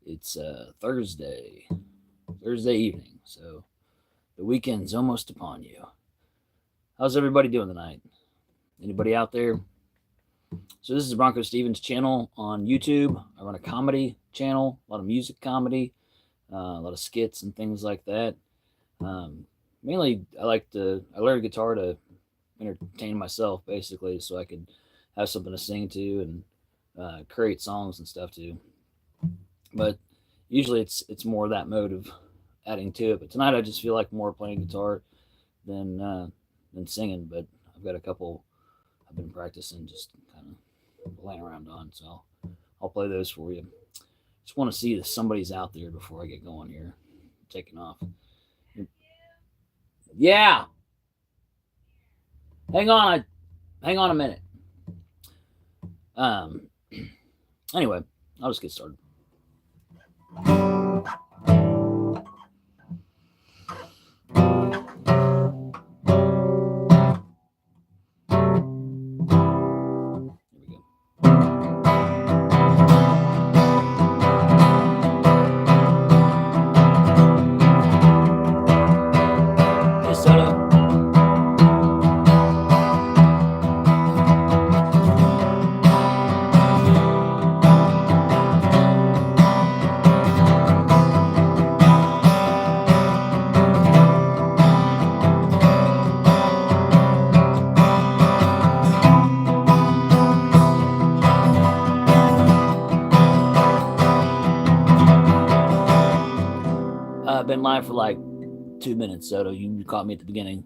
It's Thursday evening, so the weekend's almost upon you. How's everybody doing tonight? Anybody out there? So this is the BroncoStevens channel on YouTube. I run a comedy channel, a lot of music comedy, a lot of skits and things like that. Mainly, I learned guitar to entertain myself, basically, so I could have something to sing to and create songs and stuff too. But usually it's more that mode of adding to it. But tonight I just feel like more playing guitar than singing. But I've got a couple I've been practicing, just kind of playing around on, so I'll play those for you. Just want to see if somebody's out there before I get going here, taking off. Yeah. Hang on a minute. Anyway, I'll just get started. I've been live for like 2 minutes, Soto. You caught me at the beginning.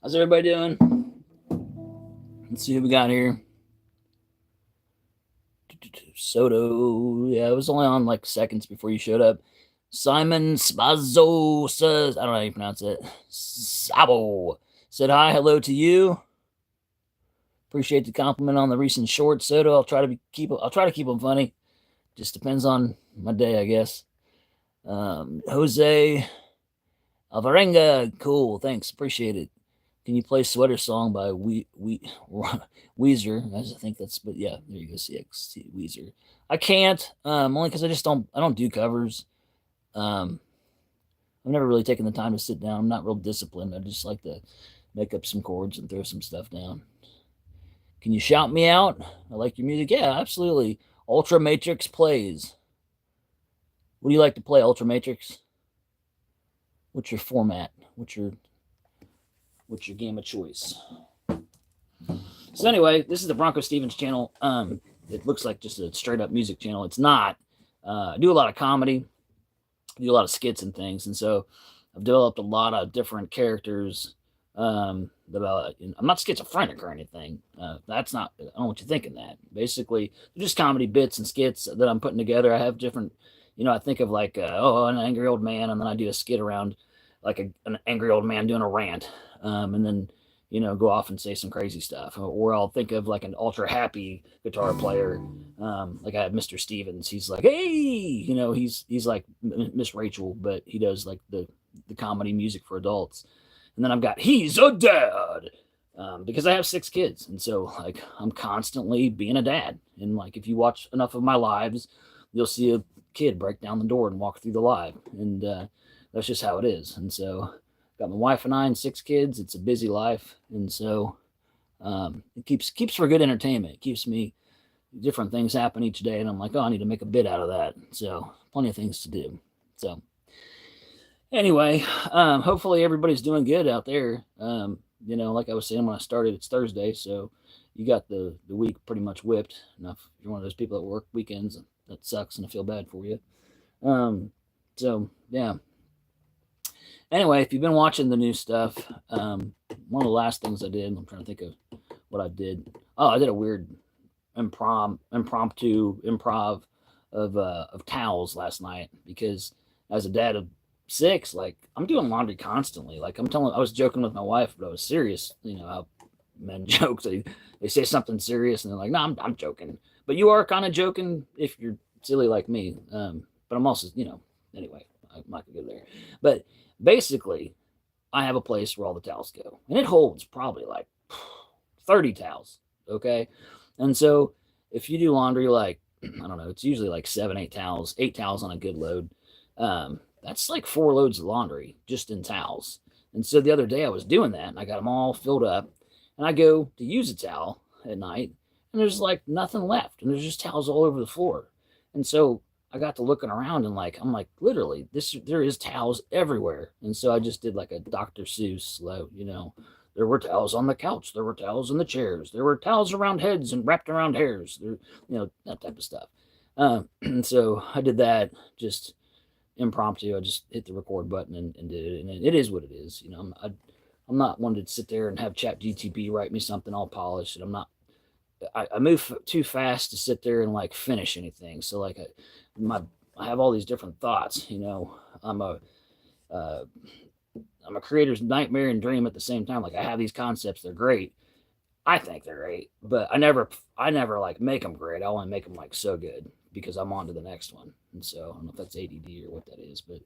How's everybody doing? Let's see who we got here. Soto. Yeah, it was only on like seconds before you showed up. Simon Spazzo says, I don't know how you pronounce it. Sabo said hi, hello to you. Appreciate the compliment on the recent short, Soto. I'll try to keep them funny. Just depends on my day, I guess. Jose Alvarenga, cool, thanks, appreciate it. Can you play Sweater Song by Weezer? I think that's, but yeah, there you go, CXT Weezer. I can't, only because I don't do covers. I've never really taken the time to sit down. I'm not real disciplined. I just like to make up some chords and throw some stuff down. Can you shout me out? I like your music. Yeah, absolutely. Ultra Matrix plays. What do you like to play, Ultra Matrix? What's your format? What's your game of choice? So anyway, this is the BroncoStevens channel. It looks like just a straight up music channel. It's not. I do a lot of comedy. I do a lot of skits and things, and so I've developed a lot of different characters. I'm not schizophrenic or anything. That's not. I don't want you thinking that. Basically, they're just comedy bits and skits that I'm putting together. I have different. I think of like, an angry old man, and then I do a skit around like an angry old man doing a rant, and then go off and say some crazy stuff. Or I'll think of like an ultra happy guitar player, like I have Mr. Stevens. He's like, hey, he's like Miss Rachel, but he does like the comedy music for adults. And then I've got he's a dad, because I have 6 kids, and so like I'm constantly being a dad. And like if you watch enough of my lives, you'll see a kid break down the door and walk through the live, and that's just how it is. And so got my wife and I and 6 kids. It's a busy life, and so it keeps for good entertainment. It keeps me different things happen each day, and I'm like, oh, I need to make a bit out of that. So plenty of things to do. So anyway, hopefully everybody's doing good out there. Like I was saying when I started, it's Thursday, so you got the week pretty much whipped. Now, if you're one of those people that work weekends, that sucks, and I feel bad for you. So yeah. Anyway, if you've been watching the new stuff, one of the last things I did, I'm trying to think of what I did. Oh, I did a weird impromptu improv of towels last night, because as a dad of 6, like I'm doing laundry constantly. Like I was joking with my wife, but I was serious. How men joke, they say something serious and they're like, no, I'm joking. But you are kind of joking if you're silly like me. But I'm also, anyway, I'm not gonna go there. But basically, I have a place where all the towels go, and it holds probably like 30 towels. Okay. And so if you do laundry, like, I don't know, it's usually like 7, 8 towels, 8 towels on a good load. That's like 4 loads of laundry just in towels. And so the other day I was doing that, and I got them all filled up, and I go to use a towel at night, and there's like nothing left, and there's just towels all over the floor. And so I got to looking around, and like I'm like, literally, there is towels everywhere. And so I just did like a Dr. Seuss, there were towels on the couch, there were towels in the chairs, there were towels around heads and wrapped around hairs, that type of stuff. And so I did that just impromptu. I just hit the record button and did it, and it is what it is. I'm not one to sit there and have ChatGPT write me something all polished, and I move too fast to sit there and like finish anything. So like I have all these different thoughts. I'm a creator's nightmare and dream at the same time. Like I have these concepts, they're great. I think they're great, but I never like make them great. I only make them like so good because I'm on to the next one. And so I don't know if that's ADD or what that is, but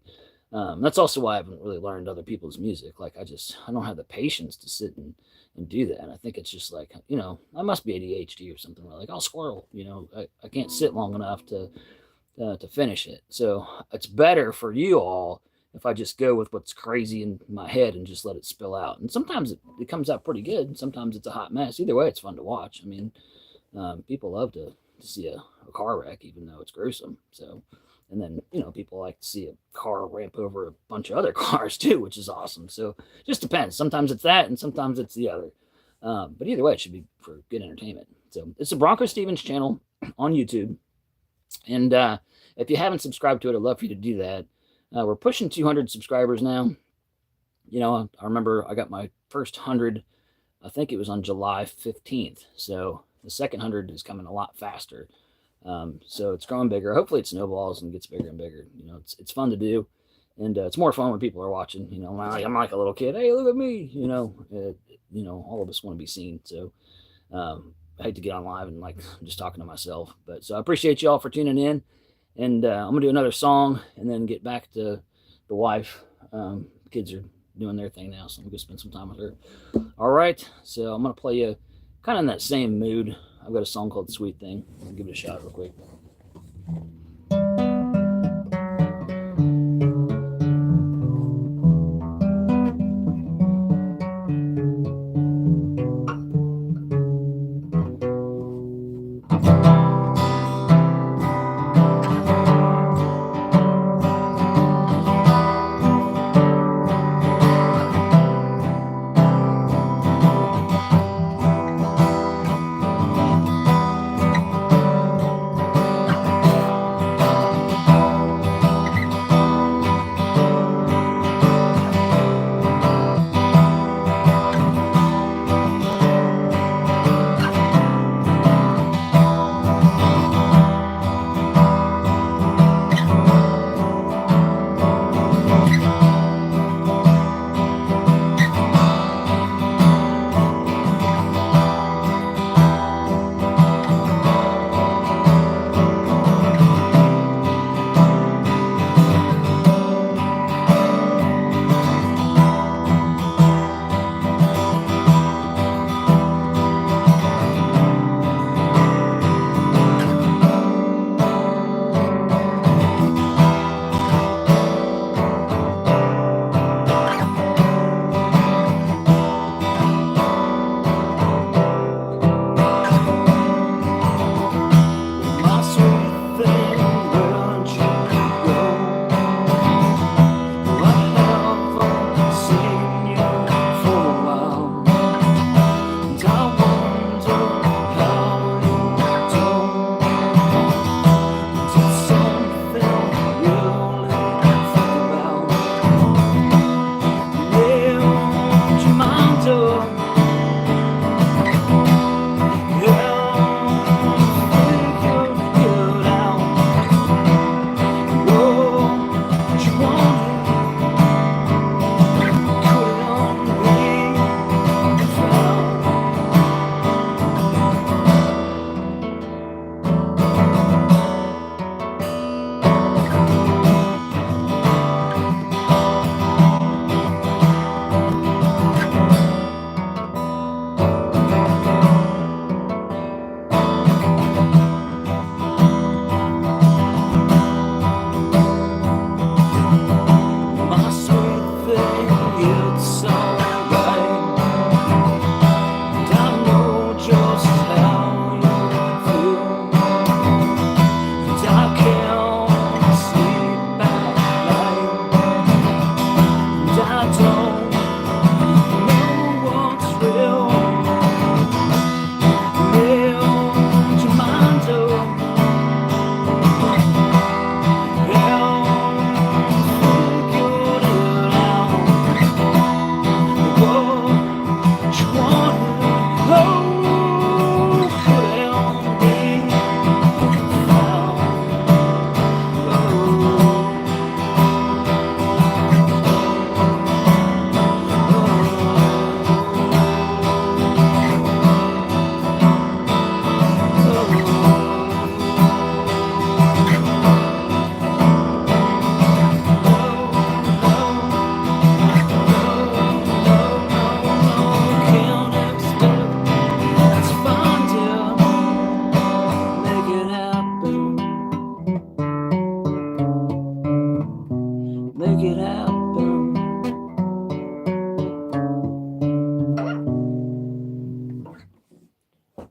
that's also why I haven't really learned other people's music. Like I don't have the patience to sit and do that. And I think it's just like, I must be ADHD or something. Like I'll squirrel, I can't sit long enough to finish it. So it's better for you all if I just go with what's crazy in my head and just let it spill out. And sometimes it comes out pretty good, and sometimes it's a hot mess. Either way, it's fun to watch. I mean, people love to see a car wreck, even though it's gruesome. So, and then, people like to see a car ramp over a bunch of other cars too, which is awesome. So just depends. Sometimes it's that, and sometimes it's the other. But either way, it should be for good entertainment. So it's the BroncoStevens channel on YouTube. And if you haven't subscribed to it, I'd love for you to do that. We're pushing 200 subscribers now. you know, I remember I got my first 100, I think it was on July 15th. So the second 100 is coming a lot faster. So it's growing bigger. Hopefully it snowballs and gets bigger and bigger. You know, it's fun to do. And it's more fun when people are watching. You know, I'm like a little kid. Hey, look at me. You know, all of us want to be seen. So I hate to get on live and like I'm just talking to myself. But so I appreciate y'all for tuning in. And I'm gonna do another song and then get back to the wife. Kids are doing their thing now, so I'm gonna spend some time with her. All right, so I'm gonna play you kind of in that same mood. I've got a song called "Sweet Thing." I'll give it a shot real quick.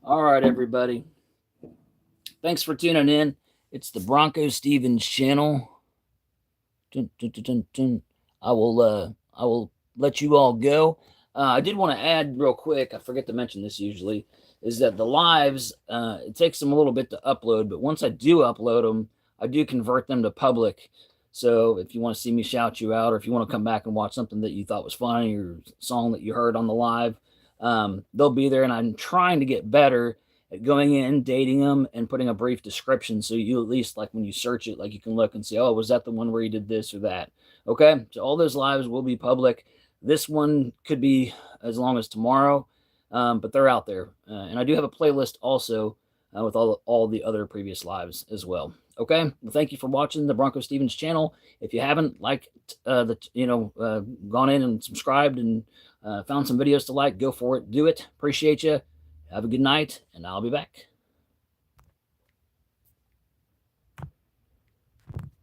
All right, everybody. Thanks for tuning in. It's the BroncoStevens channel. Dun, dun, dun, dun, dun. I will let you all go. I did want to add real quick, I forget to mention this usually, is that the lives, it takes them a little bit to upload, but once I do upload them, I do convert them to public. So if you want to see me shout you out, or if you want to come back and watch something that you thought was funny or song that you heard on the live, they'll be there. And I'm trying to get better at going in, dating them, and putting a brief description, so you at least, like, when you search it, like, you can look and say, oh, was that the one where you did this or that? Okay, so all those lives will be public. This one could be as long as tomorrow, but they're out there. And I do have a playlist also with all the other previous lives as well. Okay, well, thank you for watching the BroncoStevens channel. If you haven't gone in and subscribed and found some videos to like, go for it, do it. Appreciate you. Have a good night, and I'll be back.